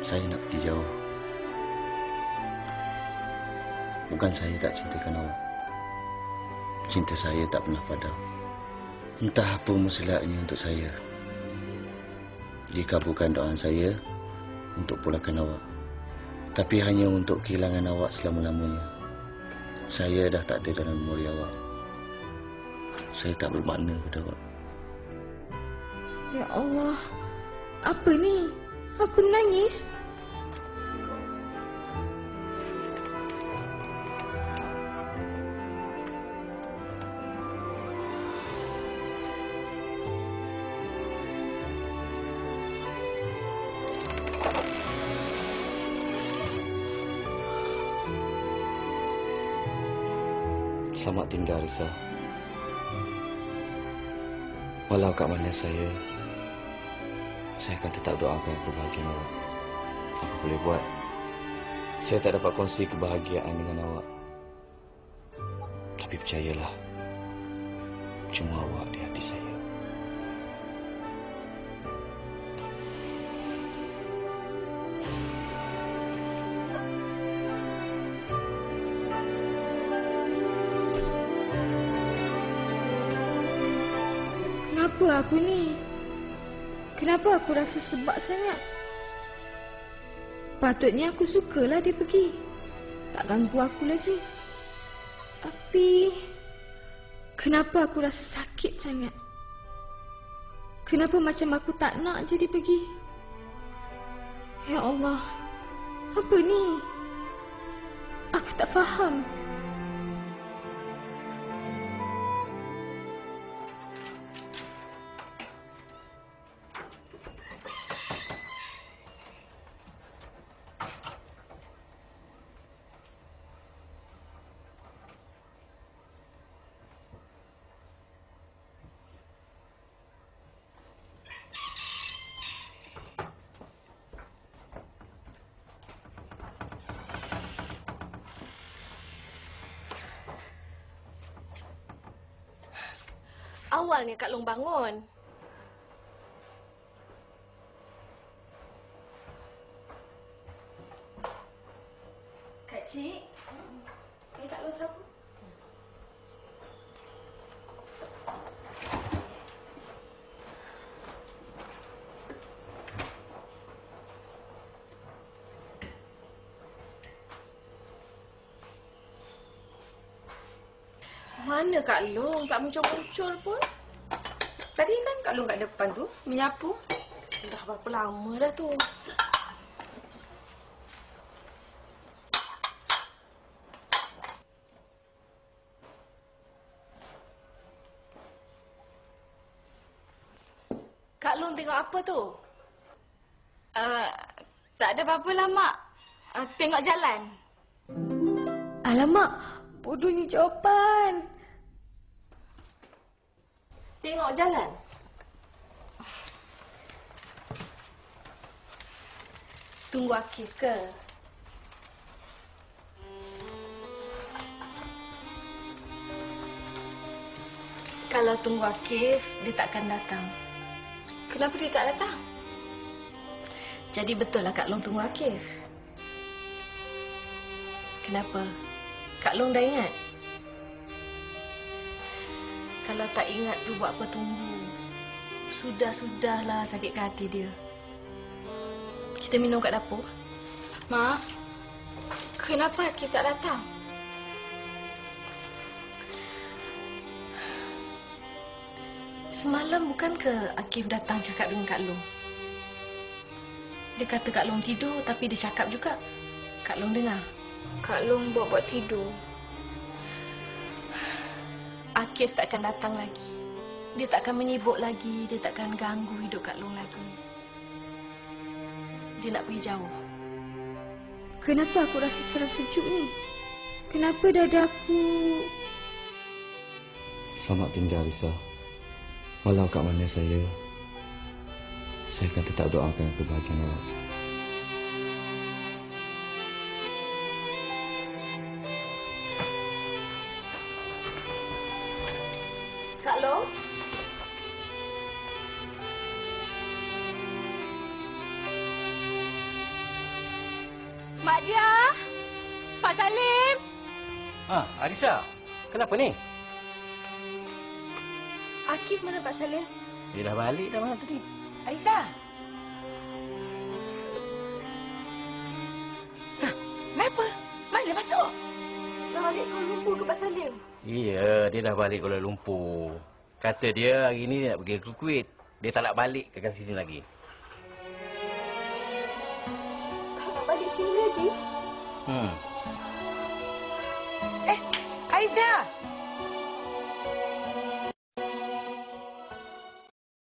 Saya nak pergi jauh. Bukan saya tak cintakan awak. Cinta saya tak pernah padam. Entah apa musilatnya untuk saya. Dikabulkan doa saya untuk pulangkan awak. Tapi hanya untuk kehilangan awak selama-lamanya. Saya dah tak ada dalam memori awak. Saya tak bermakna pada awak. Ya Allah, apa ni? Aku menangis. Selamat tinggal, Risa. Walau kat mana saya akan tetap doakan kebahagiaan awak. Apa boleh buat? Saya tak dapat kongsi kebahagiaan dengan awak. Tapi percayalah, cuma awak di hati saya. Kenapa aku ni? Kenapa aku rasa sebab sangat? Patutnya aku sukalah dia pergi. Tak ganggu aku lagi. Tapi kenapa aku rasa sakit sangat? Kenapa macam aku tak nak je dia pergi? Ya Allah, apa ni? Aku tak faham. Awalnya Kak Long bangun. Kak Cik, ni Kak Long siapa? Mana Kak Long? Tak muncul-muncul pun. Tadi kan Kak Long kat depan tu, menyapu. Dah berapa lama dah tu. Kak Long tengok apa tu? Tak ada apa-apa lah, Mak. Tengok jalan. Alamak, bodohnya jawapan. Tengok jalan. Tunggu Akif ke? Kalau tunggu Akif, dia takkan datang. Kenapa dia tak datang? Jadi betul lah Kak Long tunggu Akif. Kenapa? Kak Long dah ingat? Kalau tak ingat tu buat apa tunggu? Sudah-sudahlah sakit hati dia. Kita minum kat dapur. Mak, kenapa Akif tak datang? Semalam bukan ke Akif datang cakap dengan Kak Long? Dia kata Kak Long tidur tapi dia cakap juga. Kak Long dengar. Kak Long buat-buat tidur. Akif takkan datang lagi. Dia takkan menyibuk lagi. Dia takkan ganggu hidup Kak Long lagi. Dia nak pergi jauh. Kenapa aku rasa seram sejuk ni? Kenapa dada aku... Selamat tinggal, Risa. Walau kat mana saya akan tetap doakan kebahagiaan awak. Kak Long? Mak dia. Pak Salim. Arisa. Kenapa ni? Akif mana Pak Salim? Dia dah balik dah mana tadi? Arisa. Kenapa? Mana masuk? Dah balik Kuala Lumpur ke Pak Salim? Ya, dia dah balik Kuala Lumpur. Kata dia hari ni nak pergi ke Kuwait. Dia tak nak balik ke sini lagi. Tak nak balik sini lagi? Arisa.